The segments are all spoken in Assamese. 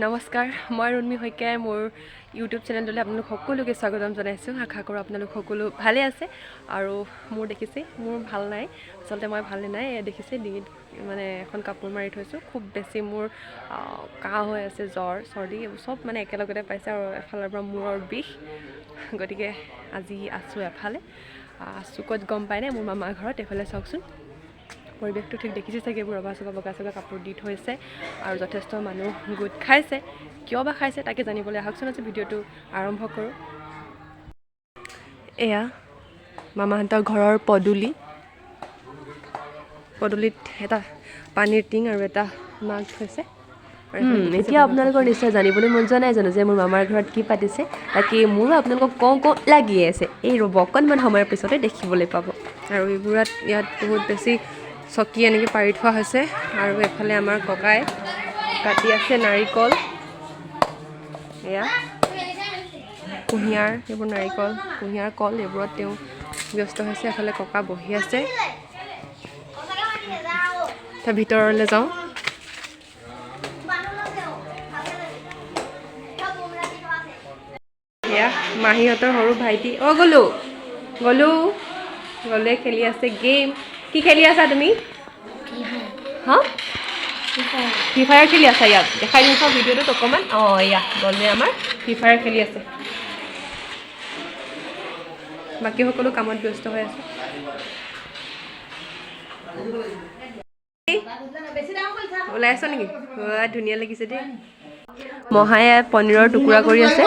নমস্কাৰ, মই ৰুণমি শইকীয়াই মোৰ ইউটিউব চেনেলটোলৈ আপোনালোক সকলোকে স্বাগতম জনাইছোঁ। আশা কৰোঁ আপোনালোক সকলো ভালে আছে আৰু মোৰ দেখিছে মোৰ ভাল নাই, আচলতে মই ভালে নাই। দেখিছে ডিঙিত মানে এখন কাপোৰ মাৰি থৈছোঁ। খুব বেছি মোৰ কাহ হৈ আছে, জ্বৰ চৰ্দি চব মানে একেলগতে পাইছে আৰু এফালৰ পৰা মূৰৰ বিষ। গতিকে আজি আছোঁ এফালে, আছোঁ ক'ত গম পাই নাই, মোৰ মামাৰ ঘৰত। এইফালে চাওকচোন, পৰিৱেশটো ঠিক দেখিছে চাগে, ৰভা চভা বগা চগা কাপোৰ দি থৈছে আৰু যথেষ্ট মানুহ গোট খাইছে। কিয় বা খাইছে তাকে জানিবলৈ আহকচোন, আজি ভিডিঅ'টো আৰম্ভ কৰোঁ। এয়া মামাহঁতৰ ঘৰৰ পদূলিত এটা পানীৰ টিং আৰু এটা মাগ থৈছে। এতিয়া আপোনালোকৰ নিশ্চয় জানিবলৈ মন যোৱা নাই জানো যে মোৰ মামাৰ ঘৰত কি পাতিছে। তাকে মোৰো আপোনালোকক কওঁ লাগিয়ে আছে। এই ৰ'ব অকণমান সময়ৰ পিছতে দেখিবলৈ পাব। আৰু এইবোৰত ইয়াত বহুত বেছি চকী এনেকৈ পাৰি থোৱা হৈছে আৰু এফালে আমাৰ ককাই কাটি আছে নাৰিকল। এয়া কুঁহিয়াৰ, এইবোৰ নাৰিকল কুঁহিয়াৰ কল এইবোৰত তেওঁ ব্যস্ত হৈছে। এফালে ককা বহি আছে। তাৰ ভিতৰলৈ যাওঁ। এয়া মাহীহঁতৰ সৰু ভাইটি। গলুৱে খেলি আছে গেম। কি খেলি আছা তুমি? হা, ফ্ৰী ফায়াৰ খেলি আছা? ইয়াত দেখাই দিওঁ চাওঁ ভিডিঅ'টোত অকণমান। এয়া গলুৱে আমাৰ ফ্ৰী ফায়াৰ খেলি আছে। বাকী সকলো কামত ব্যস্ত হৈ আছে। ওলাই আছ নেকি? ধুনীয়া লাগিছে দেই। মহায়ে পনীৰৰ টুকুৰা কৰি আছে।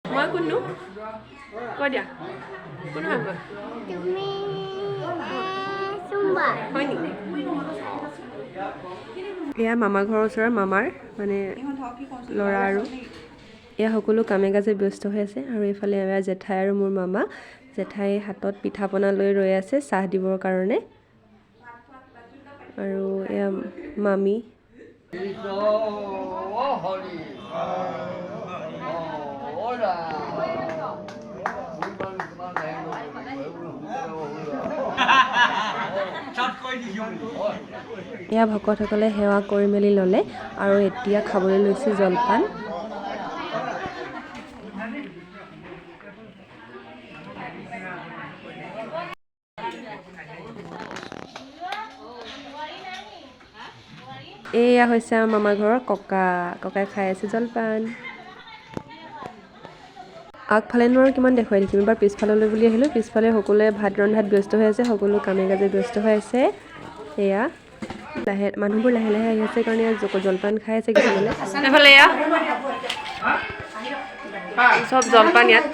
মই কোননো কৈ দিয়া, কোন হয় মই? হয় নেকি? এয়া মামা ঘৰৰ ওচৰৰ মামাৰ মানে ল'ৰা আৰু এয়া সকলো কামে কাজে ব্যস্ত হৈ আছে। আৰু এইফালে এয়া জেঠাই আৰু মোৰ মামা। জেঠাই হাতত পিঠা পনা লৈ ৰৈ আছে চাহ দিবৰ কাৰণে। আৰু এয়া মামী। এয়া ভকতসকলে সেৱা কৰি মেলি ল'লে আৰু এতিয়া খাবলৈ লৈছে জলপান। এয়া হৈছে আমাৰ মামাৰ ঘৰৰ ককাই খাই আছে জলপান। আগফালেনো আৰু কিমান দেখুৱাই থাকিম, এবাৰ পিছফাললৈ বুলি আহিলোঁ। পিছফালে সকলোৱে ভাত ৰন্ধাত ব্যস্ত হৈ আছে, সকলো কামে কাজে ব্যস্ত হৈ আছে। এয়া মানুহবোৰ লাহে লাহে আহি আছে কাৰণে জলপান খাই আছে কিছুমানে। এইফালে এয়া চব জলপান ইয়াত।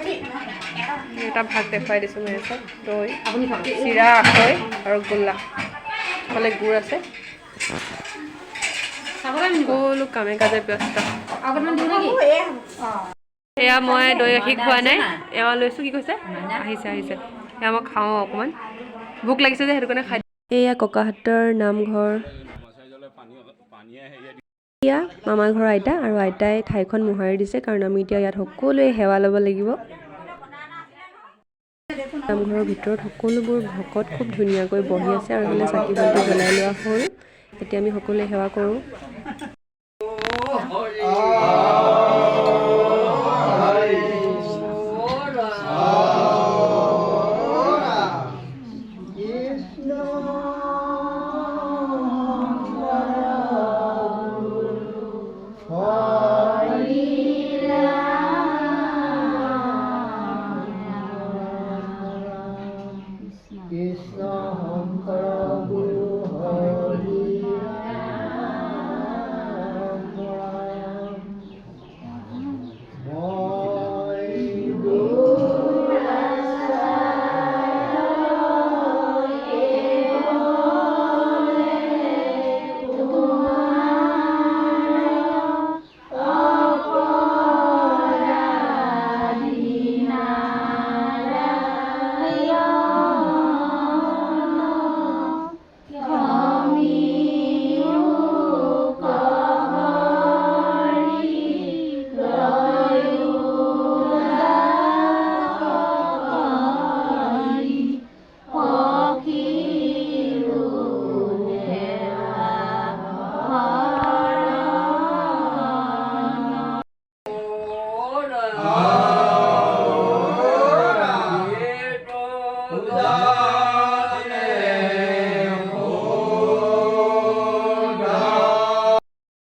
এটা ভাগ দেখুৱাই দিছোঁ মই। আছে দৈ, চিৰা, আখৈ আৰু গোল্লা। এইফালে গুড় আছে। সকলো কামে কাজে ব্যস্ত। এয়া মই দৈ গাখীৰ খোৱা নাই, এৱা লৈছোঁ। কি কৈছে? আহিছে এয়া মই খাওঁ অকণমান, ভোক লাগিছে যে সেইটো কাৰণে খাই। এয়া ককাহঁতৰ নামঘৰ। এয়া মামাৰ ঘৰৰ আইতা, আৰু আইতাই ঠাইখন মোহাৰি দিছে কাৰণ আমি এতিয়া ইয়াত সকলোৱে সেৱা ল'ব লাগিব। নামঘৰৰ ভিতৰত সকলোবোৰ ভকত খুব ধুনীয়াকৈ বহি আছে আৰু এইফালে চাকি বন্তি জ্বলাই লোৱা হ'ল। এতিয়া আমি সকলোৱে সেৱা কৰোঁ।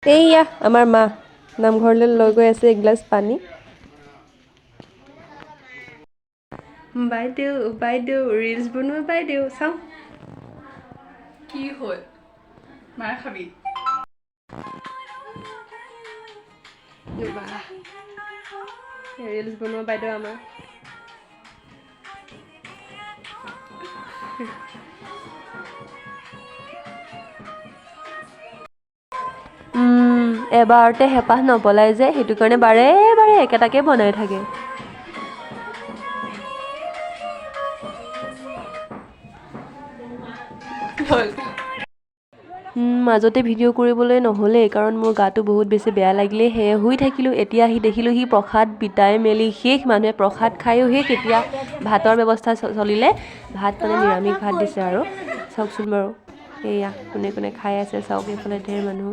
এইয়া আমাৰ মা নামঘৰলৈ লৈ গৈ আছে এগিলাচ পানী। বাইদেউ বাইদেউ ৰিলছ বনোৱা বাইদেউ চাওঁ কি হ'ল মাৰ খাবি ৰিলছ বনোৱা বাইদেউ আমাৰ। এবাৰতে হেঁপাহ নপলাই যে, সেইটো কাৰণে বাৰে বাৰে একেটাকে বনাই থাকে। হ'ল মাজতে ভিডিঅ' কৰিবলৈ নহ'লেই, কাৰণ মোৰ গাটো বহুত বেছি বেয়া লাগিলে, সেয়ে শুই থাকিলোঁ। এতিয়া আহি দেখিলোঁ সি প্ৰসাদ বিতাই মেলি শেষ, মানুহে প্ৰসাদ খায়ো শেষ। এতিয়া ভাতৰ ব্যৱস্থা চলিলে, ভাত মানে নিৰামিষ ভাত দিছে আৰু চাওকচোন বাৰু, এয়া কোনে কোনে খাই আছে চাওক, এইফালে ঢেৰ মানুহ।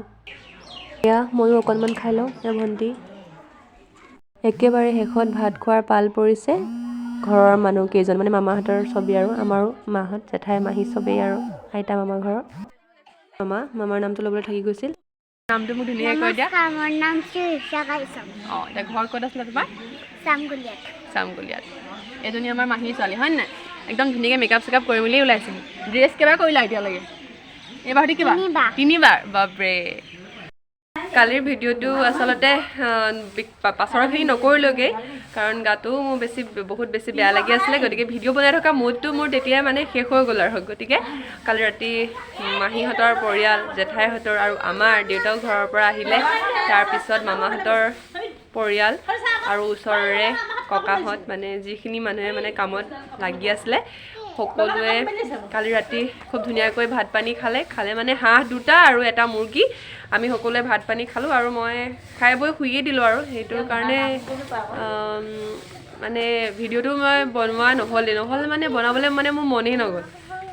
এয়া ময়ো অকণমান খাই লওঁ। ভণ্টি একেবাৰে শেষত ভাত খোৱাৰ পাল পৰিছে। ঘৰৰ মানুহ কেইজন মানে মামাহঁতৰ ছবি আৰু আমাৰো মাহঁত জেঠাই মাহী চবেই আৰু আইতা মামা ঘৰৰ মামাৰ নামটো ল'বলৈ থাকি গৈছিল। নামটো মোক ধুনীয়াকৈ কৈ দিয়া। মোৰ নাম শ্ৰীষা কাইচম। অঁ, এতিয়া ঘৰ ক'ত আছিলে তোমাৰ? চামগুলিয়াত। চামগুলিয়াত। এজনী আমাৰ মাহীৰ ছোৱালী হয় নাই? একদম ধুনীয়াকৈ মেকআপ চেকআপ কৰি মেলি ওলাইছে। ড্ৰেছ কেইবাৰ কৰিলা এতিয়ালৈকে? এইবাৰ সৈতে কিবা? তিনিবাৰ। বাপৰে। কালিৰ ভিডিঅ'টো আচলতে পাছৰখিনি নকৰিলোগৈ, কাৰণ গাটো মোৰ বহুত বেছি বেয়া লাগি আছিলে। গতিকে ভিডিঅ' বনাই থকা মুডটো মোৰ তেতিয়াই মানে শেষ হৈ গ'ল আৰু। গতিকে কালি ৰাতি মাহীহঁতৰ পৰিয়াল, জেঠাইহঁতৰ আৰু আমাৰ দেউতাও ঘৰৰ পৰা আহিলে। তাৰপিছত মামাহঁতৰ পৰিয়াল আৰু ওচৰৰে ককাহঁত, মানে যিখিনি মানুহে মানে কামত লাগি আছিলে, সকলোৱে কালি ৰাতি খুব ধুনীয়াকৈ ভাত পানী খালে মানে হাঁহ 2টা আৰু এটা মুৰ্গী। আমি সকলোৱে ভাত পানী খালোঁ আৰু মই খাই বৈ শুইয়ে দিলোঁ আৰু। সেইটোৰ কাৰণে মানে ভিডিঅ'টো মই বনোৱা নহ'লে মানে বনাবলৈ মানে মোৰ মনেই নগ'ল।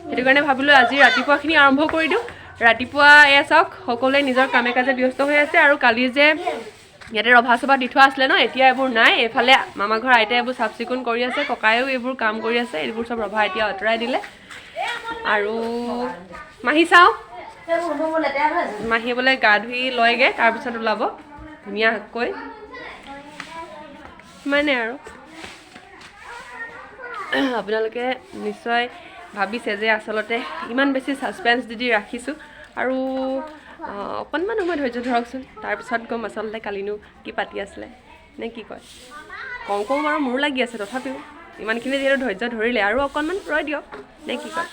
সেইটো কাৰণে ভাবিলোঁ আজি ৰাতিপুৱাখিনি আৰম্ভ কৰি দিওঁ। ৰাতিপুৱা এয়া চাওক, সকলোৱে নিজৰ কামে কাজে ব্যস্ত হৈ আছে। আৰু কালি যে ইয়াতে ৰভা চভা দি থোৱা আছিলে ন, এতিয়া এইবোৰ নাই। এইফালে মামা ঘৰ আইতাই এইবোৰ চাফ চিকুণ কৰি আছে, ককায়েও এইবোৰ কাম কৰি আছে। এইবোৰ চব ৰভা এতিয়া আঁতৰাই দিলে। আৰু মাহী চাওঁ, মাহী বোলে গা ধুই লয়গৈ, তাৰপিছত ওলাব ধুনীয়াকৈ। সিমানে আৰু। আপোনালোকে নিশ্চয় ভাবিছে যে আচলতে ইমান বেছি ছাছপেন্স দি ৰাখিছোঁ, আৰু অকণমান সময় ধৈৰ্য ধৰকচোন, তাৰপিছত গম আচলতে কালিনো কি পাতি আছিলে নে কি কয়। কওঁ বাৰু মোৰ লাগি আছে, তথাপিও ইমানখিনি যিহেতু ধৈৰ্য ধৰিলে আৰু অকণমান ৰৈ দিয়ক নে কি কয়।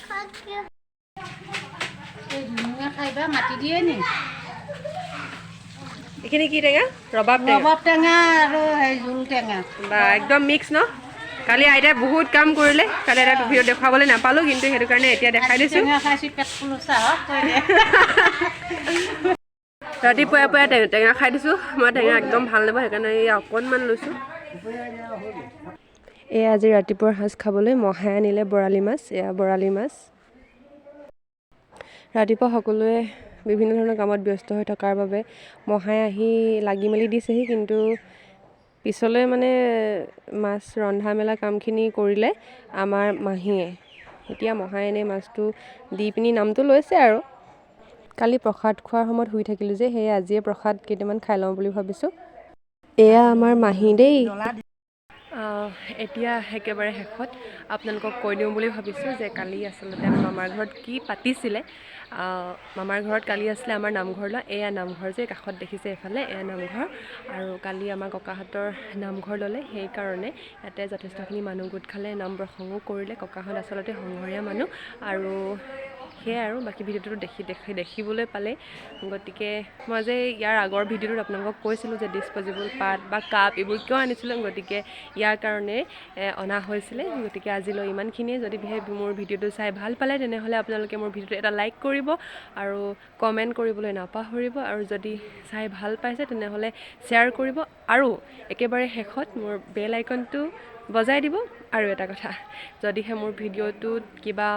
মাতি দিয়ে নি? এইখিনি কি টেঙা? ৰবাব টেঙা আৰু জোল টেঙা। বা একদম মিক্স ন। কালি আইতাই বহুত কাম কৰিলে। কালি আইতাক ভিডিঅ' দেখুৱাবলৈ নাপালোঁ, কিন্তু সেইটো কাৰণে এতিয়া দেখাই দিছোঁ। ৰাতিপুৱাই পুৱাই টেঙা খাই দিছোঁ। মই টেঙা একদম ভাল নাপাওঁ, সেইকাৰণে এই অকণমান লৈছোঁ। এয়া আজি ৰাতিপুৱাৰ সাঁজ খাবলৈ মহাই আনিলে বৰালি মাছ। এয়া বৰালি মাছ। ৰাতিপুৱা সকলোৱে বিভিন্ন ধৰণৰ কামত ব্যস্ত হৈ থকাৰ বাবে মহাই আহি লাগি মেলি দিছেহি, কিন্তু পিছলৈ মানে মাছ ৰন্ধা মেলা কামখিনি কৰিলে আমাৰ মাহীয়ে। এতিয়া মহাই এনেই মাছটো দি পিনি নামটো লৈছে আৰু। কালি প্ৰসাদ খোৱাৰ সময়ত শুই থাকিলোঁ যে, সেয়ে আজিয়ে প্ৰসাদ কেইটামান খাই লওঁ বুলি ভাবিছোঁ। এয়া আমাৰ মাহী দেই। এতিয়া একেবাৰে শেষত আপোনালোকক কৈ দিওঁ বুলি ভাবিছোঁ যে কালি আচলতে আমাৰ মামাৰ ঘৰত কি পাতিছিলে। মামাৰ ঘৰত কালি আছিলে আমাৰ নামঘৰলৈ। এয়া নামঘৰ যে কাষত দেখিছে এইফালে, এয়া নামঘৰ। আৰু কালি আমাৰ ককাহঁতৰ নামঘৰ ল'লে, সেইকাৰণে ইয়াতে যথেষ্টখিনি মানুহ গোট খালে, নাম প্ৰসংগো কৰিলে। ককাহঁত আচলতে সংঘৰীয়া মানুহ, আৰু সেয়াই আৰু। বাকী ভিডিঅ'টো দেখিবলৈ পালে। গতিকে মই যে ইয়াৰ আগৰ ভিডিঅ'টোত আপোনালোকক কৈছিলোঁ যে ডিছপ'জেবল পাত বা কাপ এইবোৰ কিয় আনিছিলোঁ, গতিকে ইয়াৰ কাৰণে অনা হৈছিলে। গতিকে আজিলৈ ইমানখিনিয়ে। যদি মোৰ ভিডিঅ'টো চাই ভাল পালে, তেনেহ'লে আপোনালোকে মোৰ ভিডিঅ'টো এটা লাইক কৰিব আৰু কমেণ্ট কৰিবলৈ নাপাহৰিব। আৰু যদি চাই ভাল পাইছে তেনেহ'লে শ্বেয়াৰ কৰিব, আৰু একেবাৰে শেষত মোৰ বেল আইকনটো বজাই দিব। আৰু এটা কথা, যদিহে মোৰ ভিডিঅ'টোত কিবা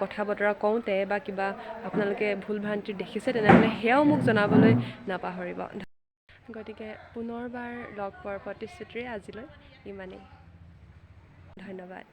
কথা বতৰা কওঁতে বা কিবা আপোনালোকে ভুল ভ্ৰান্তি দেখিছে, তেনেহ'লে সেয়াও মোক জনাবলৈ নাপাহৰিব। গতিকে পুনৰবাৰ লগ পোৱাৰ প্ৰতিশ্ৰুতিৰে আজিলৈ ইমানেই। ধন্যবাদ।